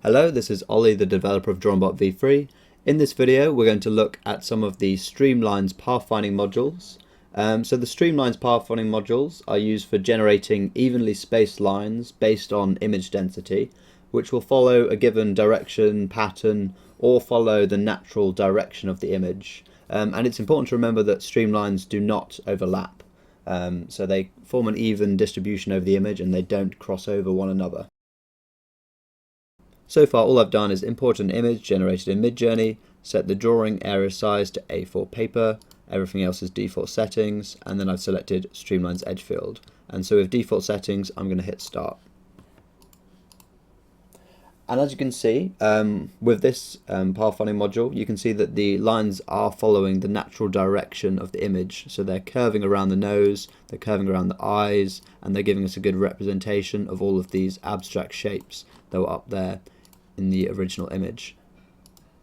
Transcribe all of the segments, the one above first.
Hello, this is Ollie, the developer of DrawingBot v3. In this video, we're going to look at some of the Streamlines pathfinding modules. So the Streamlines pathfinding modules are used for generating evenly spaced lines based on image density, which will follow a given direction, pattern, or follow the natural direction of the image. And it's important to remember that streamlines do not overlap. So they form an even distribution over the image and they don't cross over one another. So far all I've done is import an image generated in Midjourney, set the drawing area size to A4 paper, everything else is default settings, and then I've selected Streamlines Edge Field. And so with default settings, I'm going to hit start. And as you can see, with this pathfinding module, you can see that the lines are following the natural direction of the image. So they're curving around the nose, they're curving around the eyes, and they're giving us a good representation of all of these abstract shapes that were up there in the original image.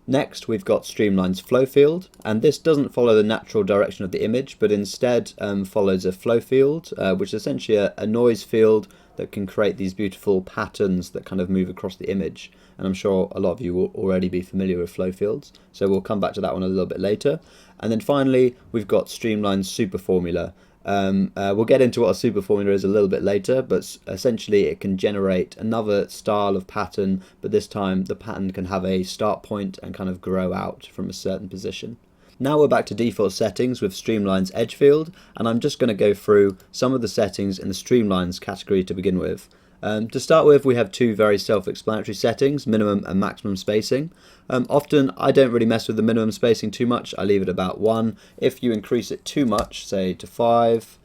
Next, we've got Streamlines flow field, and this doesn't follow the natural direction of the image, but instead follows a flow field, which is essentially a noise field that can create these beautiful patterns that kind of move across the image. And I'm sure a lot of you will already be familiar with flow fields, so we'll come back to that one a little bit later. And then finally, we've got Streamlines super formula. We'll get into what a super formula is a little bit later, but essentially it can generate another style of pattern, but this time the pattern can have a start point and kind of grow out from a certain position. Now we're back to default settings with Streamlines Edge Field, and I'm just going to go through some of the settings in the Streamlines category to begin with. To start with, we have two very self-explanatory settings, minimum and maximum spacing. Often I don't really mess with the minimum spacing too much, I leave it about 1. If you increase it too much, say to 5,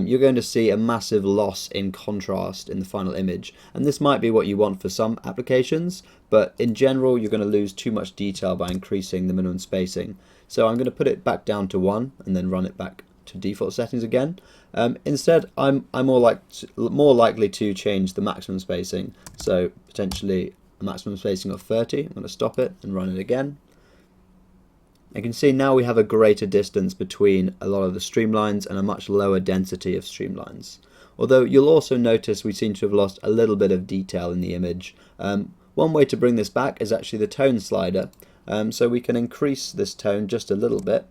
you're going to see a massive loss in contrast in the final image. And this might be what you want for some applications, but in general you're going to lose too much detail by increasing the minimum spacing. So I'm going to put it back down to 1 and then run it back to default settings again. Instead, I'm more likely to change the maximum spacing. So potentially a maximum spacing of 30. I'm going to stop it and run it again. You can see now we have a greater distance between a lot of the streamlines and a much lower density of streamlines. Although you'll also notice we seem to have lost a little bit of detail in the image. One way to bring this back is actually the tone slider. So we can increase this tone just a little bit.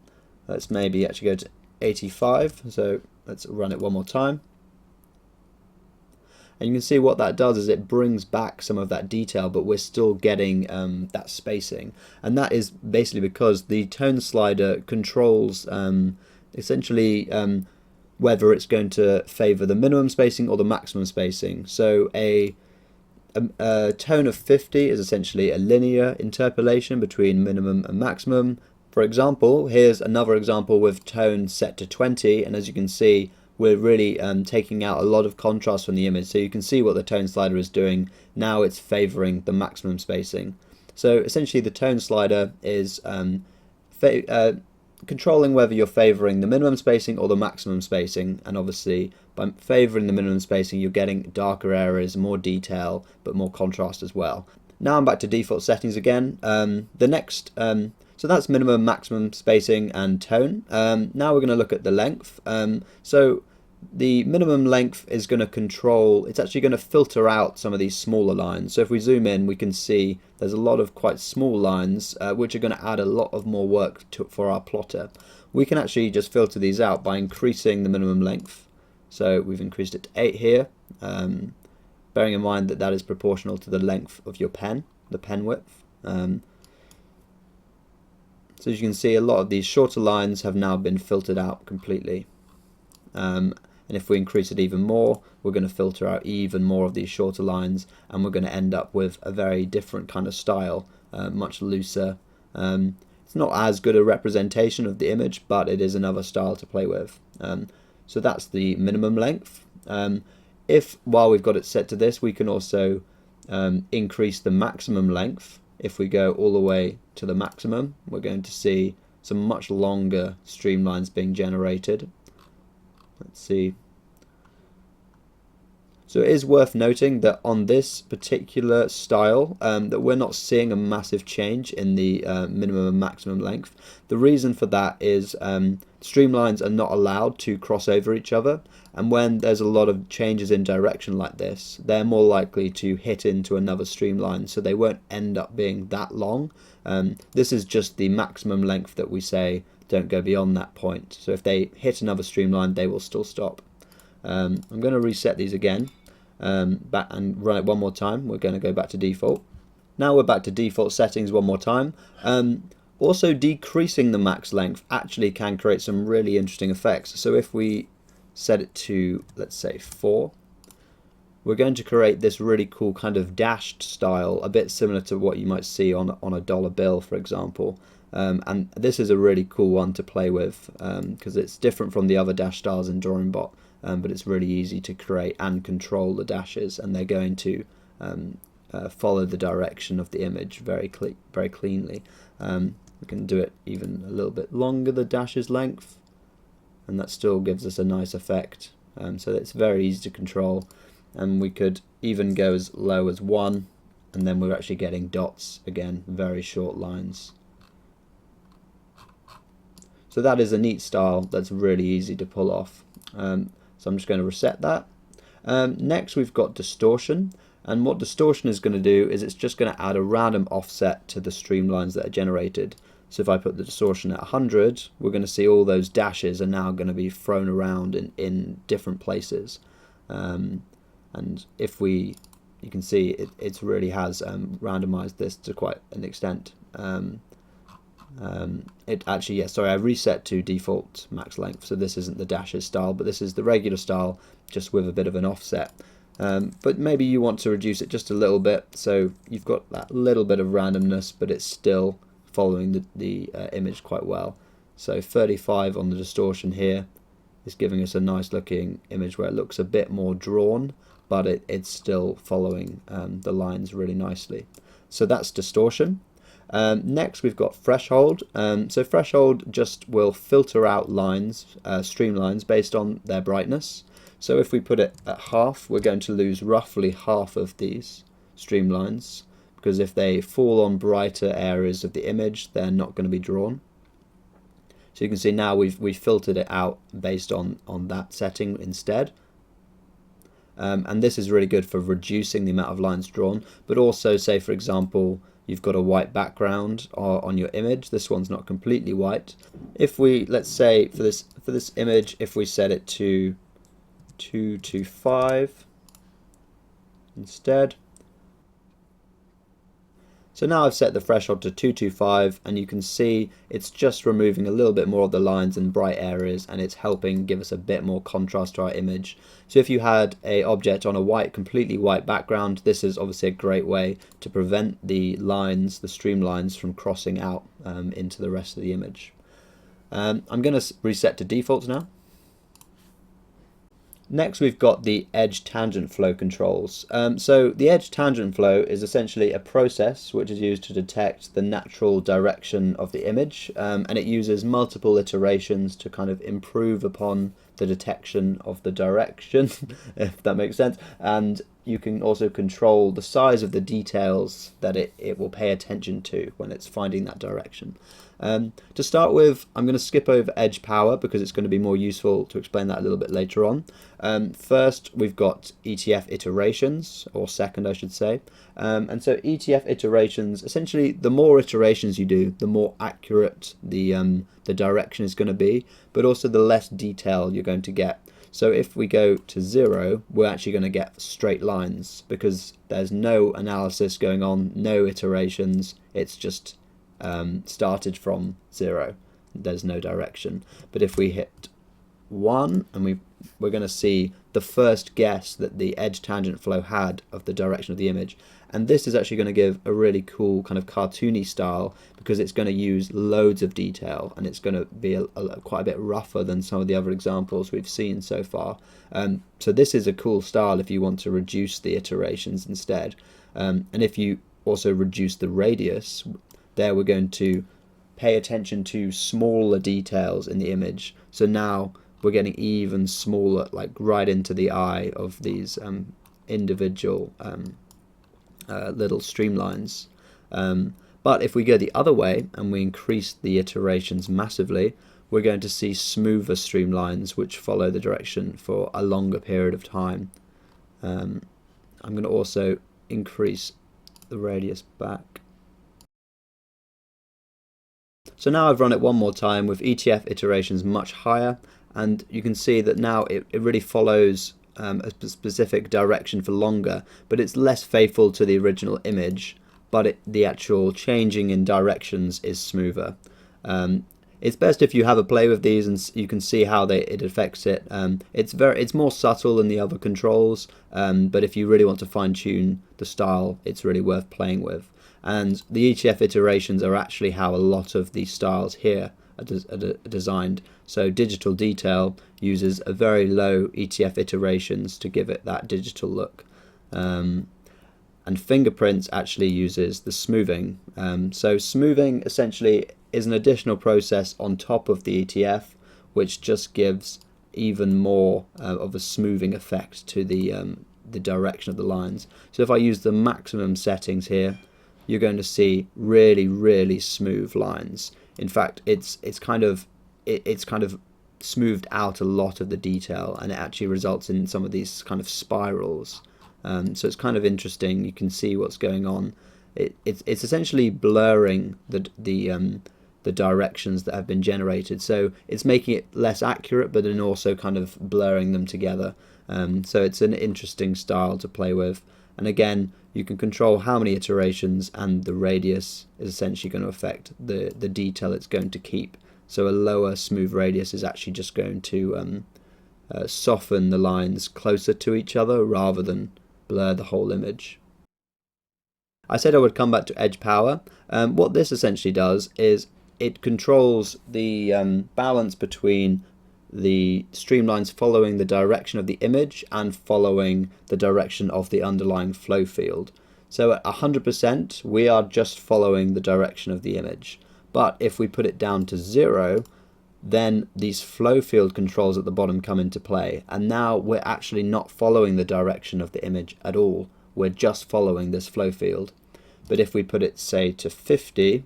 Let's maybe actually go to 85, so let's run it one more time. And you can see what that does is it brings back some of that detail, but we're still getting that spacing. And that is basically because the tone slider controls essentially whether it's going to favor the minimum spacing or the maximum spacing. So a tone of 50 is essentially a linear interpolation between minimum and maximum. For example, here's another example with tone set to 20, and as you can see, we're really taking out a lot of contrast from the image. So you can see what the tone slider is doing. Now it's favoring the maximum spacing. So essentially the tone slider is controlling whether you're favoring the minimum spacing or the maximum spacing, and obviously by favoring the minimum spacing you're getting darker areas, more detail, but more contrast as well. Now I'm back to default settings again. So that's minimum, maximum spacing and tone. Now we're going to look at the length. So the minimum length is going to control, it's actually going to filter out some of these smaller lines. So if we zoom in, we can see there's a lot of quite small lines which are going to add a lot of more work for our plotter. We can actually just filter these out by increasing the minimum length. So we've increased it to 8 here, bearing in mind that that is proportional to the length of your pen, the pen width. So as you can see, a lot of these shorter lines have now been filtered out completely. And if we increase it even more, we're going to filter out even more of these shorter lines, and we're going to end up with a very different kind of style, much looser. It's not as good a representation of the image, but it is another style to play with. So that's the minimum length. If while we've got it set to this, we can also increase the maximum length. If we go all the way to the maximum, we're going to see some much longer streamlines being generated. Let's see. So it is worth noting that on this particular style that we're not seeing a massive change in the minimum and maximum length. The reason for that is streamlines are not allowed to cross over each other, and when there's a lot of changes in direction like this, they're more likely to hit into another streamline, so they won't end up being that long. This is just the maximum length that we say don't go beyond that point. So if they hit another streamline, they will still stop. I'm going to reset these again back and run it one more time. We're going to go back to default. Now we're back to default settings one more time. Also, decreasing the max length actually can create some really interesting effects. So if we set it to, let's say, 4, we're going to create this really cool kind of dashed style, a bit similar to what you might see on a dollar bill, for example. And this is a really cool one to play with because it's different from the other dash styles in DrawingBot, but it's really easy to create and control the dashes, and they're going to follow the direction of the image very cleanly. We can do it even a little bit longer, the dash's length, and that still gives us a nice effect. So it's very easy to control, and we could even go as low as 1, and then we're actually getting dots again, very short lines. So that is a neat style that's really easy to pull off. So I'm just going to reset that. Next we've got distortion, and what distortion is going to do is it's just going to add a random offset to the streamlines that are generated. So if I put the distortion at 100, we're going to see all those dashes are now going to be thrown around in different places. And if you can see it really has randomized this to quite an extent. It actually, sorry, I reset to default max length, so this isn't the dashes style, but this is the regular style, just with a bit of an offset. But maybe you want to reduce it just a little bit, so you've got that little bit of randomness, but it's still following the image quite well. So 35 on the distortion here is giving us a nice looking image where it looks a bit more drawn, but it's still following the lines really nicely. So that's distortion. Next we've got threshold. So threshold just will filter out lines, streamlines based on their brightness. So if we put it at half, we're going to lose roughly half of these streamlines, because if they fall on brighter areas of the image, they're not going to be drawn. So you can see now we've filtered it out based on that setting instead. And this is really good for reducing the amount of lines drawn, but also, say for example, you've got a white background on your image. This one's not completely white. If we, let's say for this image, if we set it to 225 instead. So now I've set the threshold to 225, and you can see it's just removing a little bit more of the lines in bright areas, and it's helping give us a bit more contrast to our image. So if you had a object on a completely white background, this is obviously a great way to prevent the lines, the streamlines, from crossing out into the rest of the image. I'm going to reset to defaults now. Next we've got the edge tangent flow controls. So the edge tangent flow is essentially a process which is used to detect the natural direction of the image, and it uses multiple iterations to kind of improve upon the detection of the direction, if that makes sense. And you can also control the size of the details that it will pay attention to when it's finding that direction. To start with, I'm going to skip over edge power because it's going to be more useful to explain that a little bit later on. First, we've got ETF iterations, or second I should say. And so ETF iterations, essentially the more iterations you do, the more accurate the direction is going to be, but also the less detail you're going to get. So if we go to 0, we're actually going to get straight lines because there's no analysis going on, no iterations, it's just started from 0. There's no direction. But if we hit 1, and we're going to see the first guess that the edge tangent flow had of the direction of the image. And this is actually going to give a really cool kind of cartoony style because it's going to use loads of detail, and it's going to be quite a bit rougher than some of the other examples we've seen so far. So this is a cool style if you want to reduce the iterations instead. And if you also reduce the radius, there we're going to pay attention to smaller details in the image. So now we're getting even smaller, like right into the eye of these individual little streamlines. But if we go the other way and we increase the iterations massively, we're going to see smoother streamlines which follow the direction for a longer period of time. I'm going to also increase the radius back. So now I've run it one more time with ETF iterations much higher, and you can see that now it really follows a specific direction for longer, but it's less faithful to the original image, but the actual changing in directions is smoother. It's best if you have a play with these and you can see how it affects it. It's more subtle than the other controls, but if you really want to fine tune the style, it's really worth playing with. And the ETF iterations are actually how a lot of these styles here are designed. So digital detail uses a very low ETF iterations to give it that digital look. And fingerprints actually uses the smoothing. So smoothing essentially is an additional process on top of the ETF, which just gives even more of a smoothing effect to the direction of the lines. So if I use the maximum settings here, you're going to see really smooth lines. In fact, it's kind of smoothed out a lot of the detail, and it actually results in some of these kind of spirals. So it's kind of interesting. You can see what's going on. It's essentially blurring the directions that have been generated. So it's making it less accurate, but then also kind of blurring them together. So it's an interesting style to play with. And again, you can control how many iterations, and the radius is essentially going to affect the detail it's going to keep. So a lower smooth radius is actually just going to soften the lines closer to each other rather than blur the whole image. I said I would come back to edge power. What this essentially does is it controls the balance between the streamlines following the direction of the image and following the direction of the underlying flow field. So at 100% we are just following the direction of the image, but if we put it down to 0, then these flow field controls at the bottom come into play, and now we're actually not following the direction of the image at all, we're just following this flow field. But if we put it, say, to 50,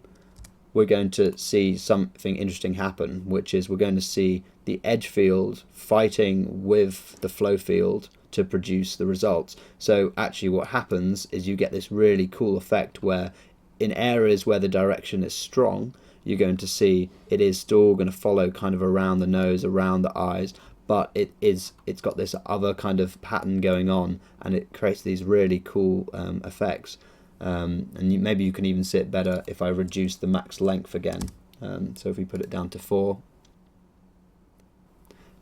we're going to see something interesting happen, which is we're going to see the edge field fighting with the flow field to produce the results. So actually what happens is you get this really cool effect where in areas where the direction is strong, you're going to see it is still going to follow kind of around the nose, around the eyes, but it's got this other kind of pattern going on, and it creates these really cool effects. And maybe you can even see it better if I reduce the max length again. So if we put it down to 4,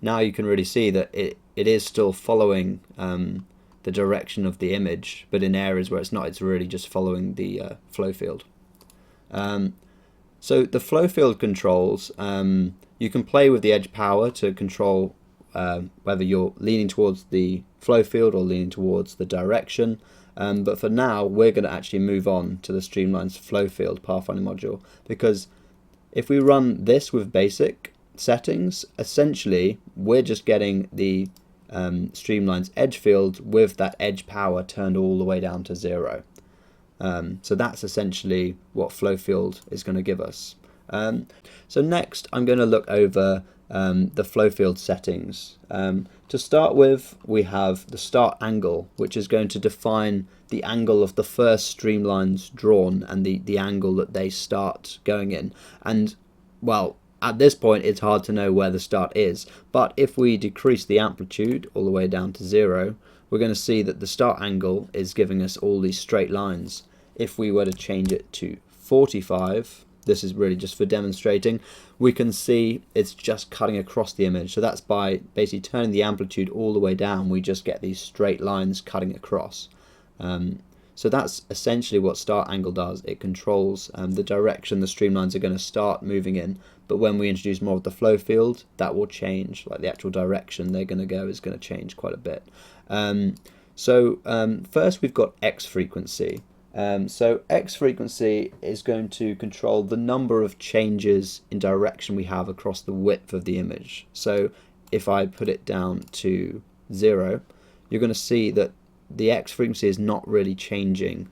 now you can really see that it is still following the direction of the image, but in areas where it's not, it's really just following the flow field. So the flow field controls, you can play with the edge power to control whether you're leaning towards the flow field or leaning towards the direction. But for now, we're going to actually move on to the Streamlines flow field pathfinding module, because if we run this with basic settings, essentially we're just getting the Streamlines edge field with that edge power turned all the way down to 0. So that's essentially what flow field is going to give us. So next I'm going to look over the flow field settings. To start with, we have the start angle, which is going to define the angle of the first streamlines drawn and the angle that they start going in. And well, at this point it's hard to know where the start is, but if we decrease the amplitude all the way down to 0, we're going to see that the start angle is giving us all these straight lines. If we were to change it to 45, this is really just for demonstrating, we can see it's just cutting across the image. So that's by basically turning the amplitude all the way down, we just get these straight lines cutting across. So that's essentially what start angle does. It controls the direction the streamlines are going to start moving in, but when we introduce more of the flow field, that will change, like the actual direction they're going to go is going to change quite a bit. First we've got X frequency. So X frequency is going to control the number of changes in direction we have across the width of the image. So if I put it down to 0, you're going to see that the X frequency is not really changing.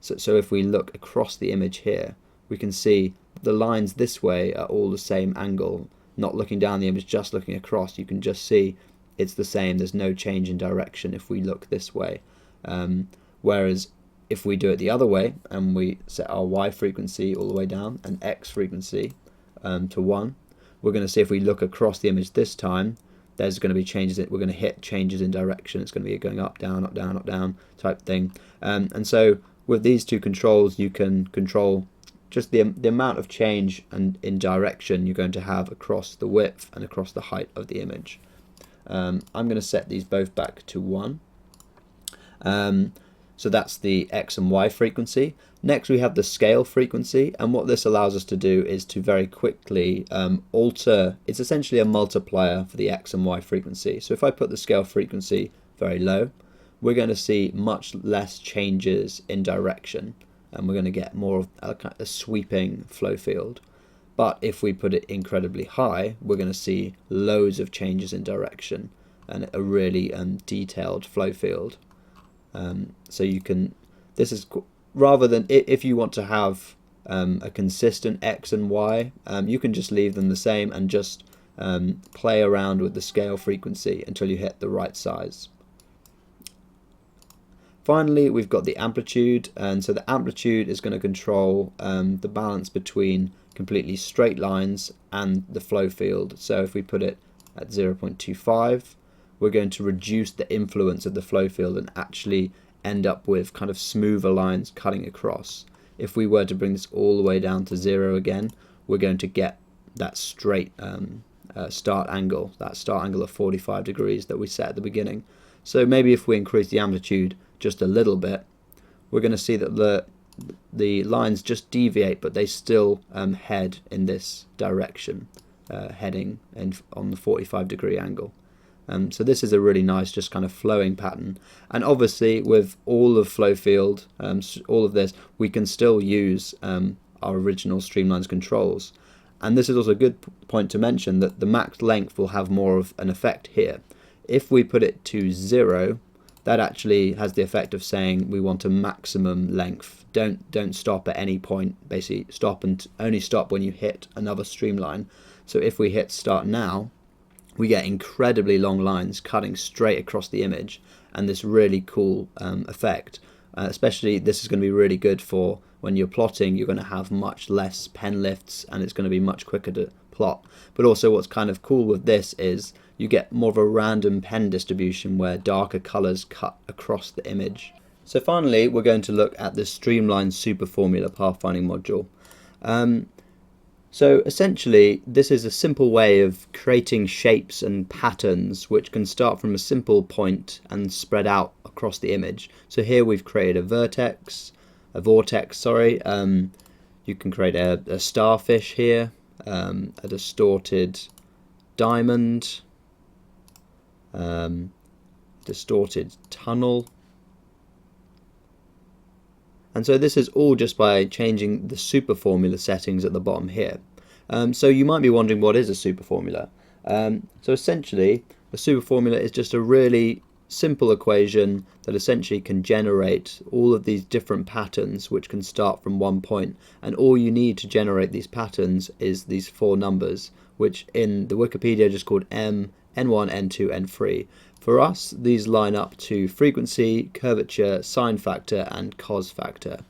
So if we look across the image here, we can see the lines this way are all the same angle. Not looking down the image, just looking across, you can just see it's the same. There's no change in direction if we look this way. Whereas if we do it the other way and we set our Y frequency all the way down and X frequency to 1, we're going to see if we look across the image this time, there's going to be changes. We're going to hit changes in direction. It's going to be going up, down, up, down, up, down type thing. And so with these two controls, you can control just the amount of change and in direction you're going to have across the width and across the height of the image. I'm going to set these both back to 1. So that's the X and Y frequency. Next we have the scale frequency, and what this allows us to do is to very quickly alter. It's essentially a multiplier for the X and Y frequency. So if I put the scale frequency very low, we're going to see much less changes in direction, and we're going to get more of a sweeping flow field. But if we put it incredibly high, we're going to see loads of changes in direction and a really detailed flow field. So you can, this is rather than if you want to have a consistent X and Y, you can just leave them the same and just play around with the scale frequency until you hit the right size. Finally, we've got the amplitude, and so the amplitude is going to control the balance between completely straight lines and the flow field. So if we put it at 0.25, we're going to reduce the influence of the flow field and actually end up with kind of smoother lines cutting across. If we were to bring this all the way down to 0 again, we're going to get that straight start angle of 45 degrees that we set at the beginning. So maybe if we increase the amplitude just a little bit, we're going to see that the lines just deviate, but they still head in this direction, heading on the 45-degree angle. So this is a really nice, just kind of flowing pattern. And obviously, with all of flow field, all of this, we can still use our original Streamlines controls. And this is also a good point to mention that the max length will have more of an effect here. If we put it to 0, that actually has the effect of saying we want a maximum length. Don't stop at any point. Basically, stop and only stop when you hit another streamline. So if we hit start now, we get incredibly long lines cutting straight across the image, and this really cool effect. Especially, this is going to be really good for when you're plotting. You're going to have much less pen lifts, and it's going to be much quicker to plot. But also, what's kind of cool with this is you get more of a random pen distribution where darker colors cut across the image. So finally, we're going to look at the Streamlines Super Formula pathfinding module. So essentially, this is a simple way of creating shapes and patterns which can start from a simple point and spread out across the image. So here we've created a vortex. You can create a starfish here, a distorted diamond, distorted tunnel. And so this is all just by changing the super formula settings at the bottom here. So you might be wondering, what is a super formula? So essentially, a super formula is just a really simple equation that essentially can generate all of these different patterns which can start from one point. And all you need to generate these patterns is these 4 numbers, which in the Wikipedia are just called M, N1, N2, N3. For us, these line up to frequency, curvature, sine factor, and cos factor.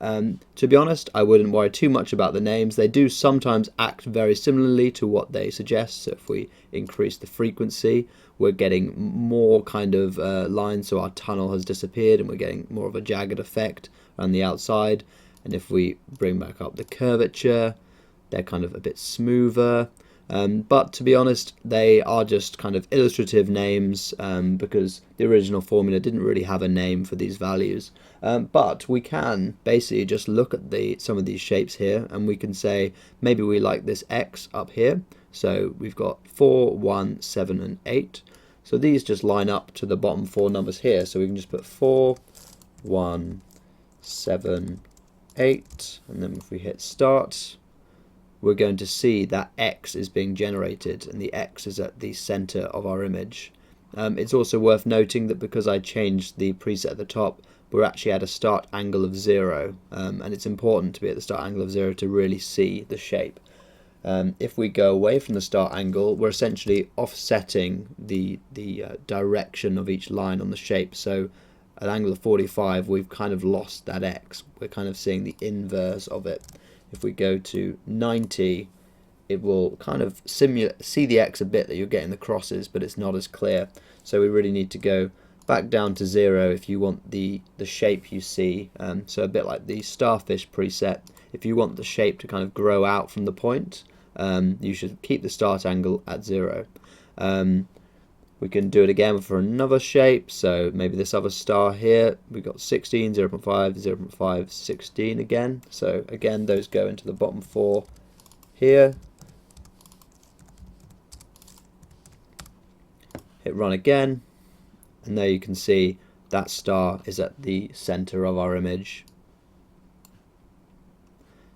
To be honest, I wouldn't worry too much about the names. They do sometimes act very similarly to what they suggest. So if we increase the frequency, we're getting more kind of lines, so our tunnel has disappeared and we're getting more of a jagged effect around the outside. And if we bring back up the curvature, they're kind of a bit smoother. But to be honest, they are just kind of illustrative names because the original formula didn't really have a name for these values. But we can basically just look at some of these shapes here, and we can say maybe we like this X up here. So we've got 4, 1, 7, and 8. So these just line up to the bottom 4 numbers here. So we can just put 4, 1, 7, 8, and then if we hit start, we're going to see that X is being generated, and the X is at the center of our image. It's also worth noting that because I changed the preset at the top, we're actually at a start angle of 0, and it's important to be at the start angle of 0 to really see the shape. If we go away from the start angle, we're essentially offsetting the direction of each line on the shape. So at an angle of 45, we've kind of lost that X. We're kind of seeing the inverse of it. If we go to 90, it will kind of see the X a bit, that you're getting the crosses, but it's not as clear. So we really need to go back down to 0 if you want the shape you see. So a bit like the starfish preset, if you want the shape to kind of grow out from the point, you should keep the start angle at 0. We can do it again for another shape, so maybe this other star here, we've got 16, 0.5, 0.5, 16 again. So again, those go into the bottom 4 here. Hit run again, and there you can see that star is at the center of our image.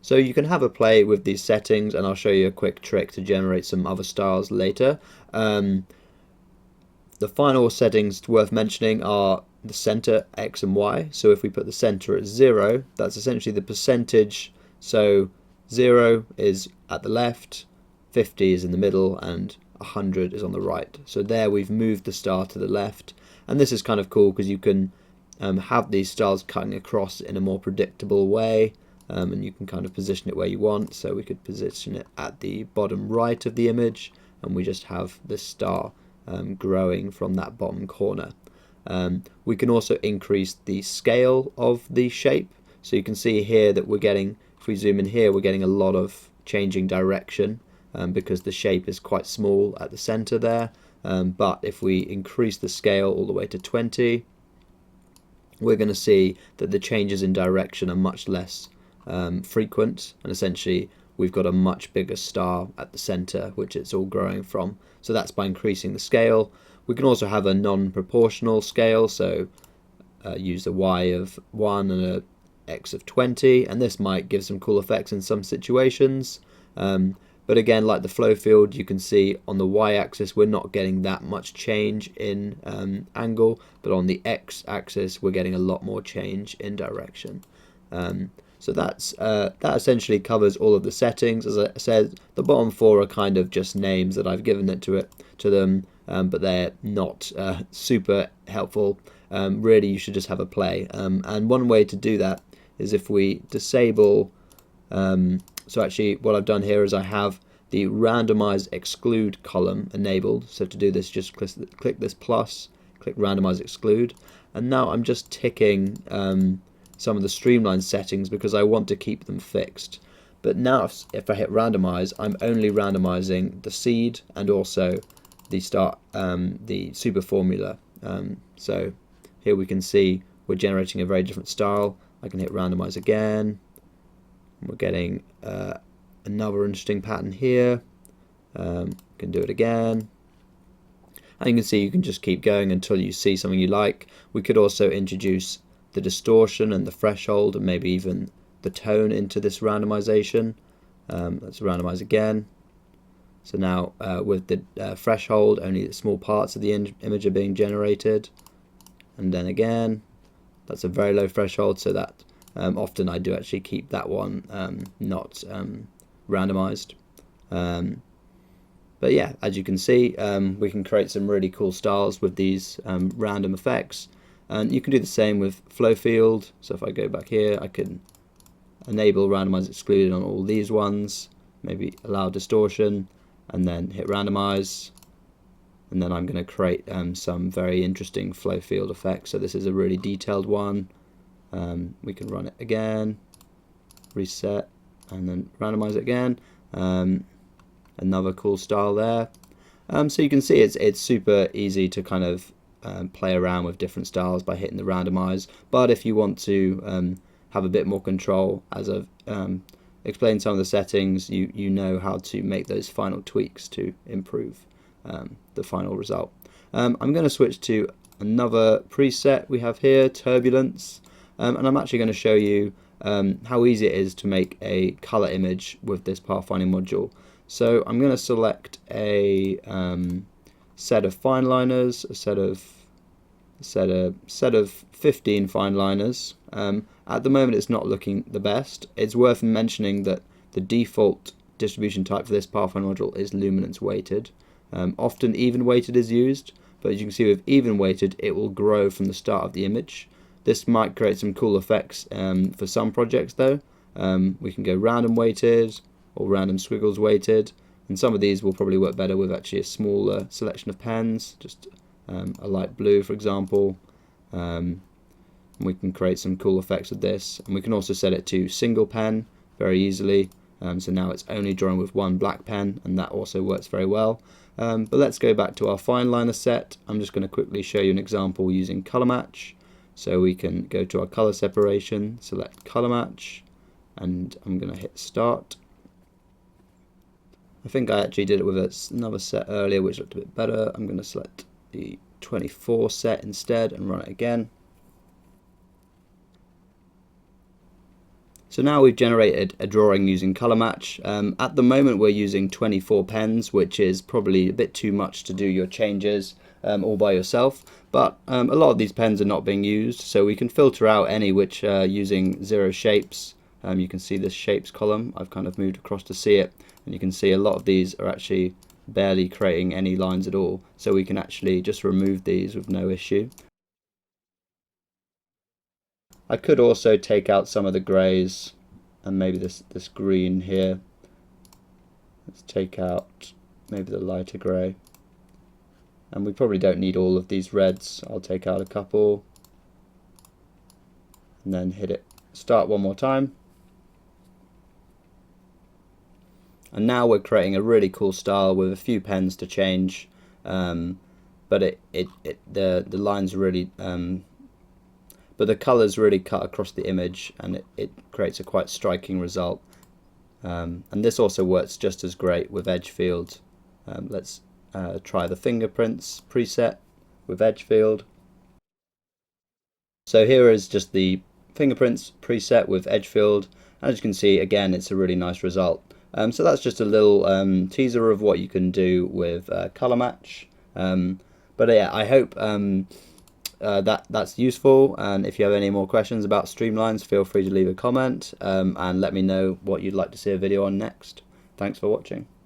So you can have a play with these settings, and I'll show you a quick trick to generate some other stars later. The final settings worth mentioning are the center, X and Y. So if we put the center at 0, that's essentially the percentage. So 0 is at the left, 50 is in the middle, and 100 is on the right. So there we've moved the star to the left, and this is kind of cool because you can have these stars cutting across in a more predictable way, and you can kind of position it where you want. So we could position it at the bottom right of the image, and we just have this star growing from that bottom corner. We can also increase the scale of the shape, so you can see here that we're getting, if we zoom in here, we're getting a lot of changing direction because the shape is quite small at the center there. But if we increase the scale all the way to 20, we're going to see that the changes in direction are much less frequent, and essentially we've got a much bigger star at the center which it's all growing from. So that's by increasing the scale. We can also have a non-proportional scale, so use a Y of 1 and a X of 20, and this might give some cool effects in some situations. But again, like the flow field, you can see on the Y-axis we're not getting that much change in angle, but on the X-axis we're getting a lot more change in direction. So that essentially covers all of the settings. As I said, the bottom 4 are kind of just names that I've given to them, but they're not super helpful. Really, you should just have a play. And one way to do that is if we disable. So actually, what I've done here is I have the randomize exclude column enabled. So to do this, just click this plus, click randomize exclude, and now I'm just ticking some of the streamline settings because I want to keep them fixed. But now if I hit randomize, I'm only randomizing the seed and also the the super formula. So here we can see we're generating a very different style. I can hit randomize again. We're getting another interesting pattern here. Can do it again. And you can see you can just keep going until you see something you like. We could also introduce the distortion and the threshold and maybe even the tone into this randomization. Let's randomize again. So now with the threshold, only the small parts of the image are being generated. And then again, that's a very low threshold, so that often I do actually keep that one not randomized. But yeah, as you can see, we can create some really cool styles with these random effects. And you can do the same with flow field. So if I go back here, I can enable randomize exclude on all these ones, maybe allow distortion, and then hit randomize. And then I'm going to create some very interesting flow field effects. So this is a really detailed one. We can run it again, reset, and then randomize it again. Another cool style there. So you can see it's super easy to kind of play around with different styles by hitting the randomize. But if you want to have a bit more control, as I've explained some of the settings, you know how to make those final tweaks to improve the final result. I'm going to switch to another preset we have here, turbulence, and I'm actually going to show you how easy it is to make a color image with this pathfinding module. So I'm going to select a set of fine liners, a set of 15 fine liners. At the moment it's not looking the best. It's worth mentioning that the default distribution type for this pathfinding module is luminance weighted. Often even weighted is used, but as you can see with even weighted it will grow from the start of the image. This might create some cool effects for some projects though. We can go random weighted or random squiggles weighted, and some of these will probably work better with actually a smaller selection of pens, just a light blue for example. We can create some cool effects with this, and we can also set it to single pen very easily. So now it's only drawing with one black pen, and that also works very well. But let's go back to our fine liner set. I'm just going to quickly show you an example using color match. So we can go to our color separation, select color match, and I'm going to hit start. I think I actually did it with another set earlier which looked a bit better. I'm going to select the 24 set instead and run it again. So now we've generated a drawing using color match. At the moment we're using 24 pens, which is probably a bit too much to do your changes all by yourself, but a lot of these pens are not being used, so we can filter out any which are using 0 shapes. You can see this shapes column, I've kind of moved across to see it, and you can see a lot of these are actually barely creating any lines at all, so we can actually just remove these with no issue. I could also take out some of the greys and maybe this green here. Let's take out maybe the lighter grey, and we probably don't need all of these reds. I'll take out a couple and then hit it start one more time, and now we're creating a really cool style with a few pens to change, but the lines really but the colours really cut across the image, and it creates a quite striking result. And this also works just as great with edge field. Let's try the fingerprints preset with edge field. So here is just the fingerprints preset with edge field. As you can see, again, it's a really nice result. So that's just a little teaser of what you can do with color match. But yeah, I hope that's useful, and if you have any more questions about Streamlines, feel free to leave a comment and let me know what you'd like to see a video on next. Thanks for watching.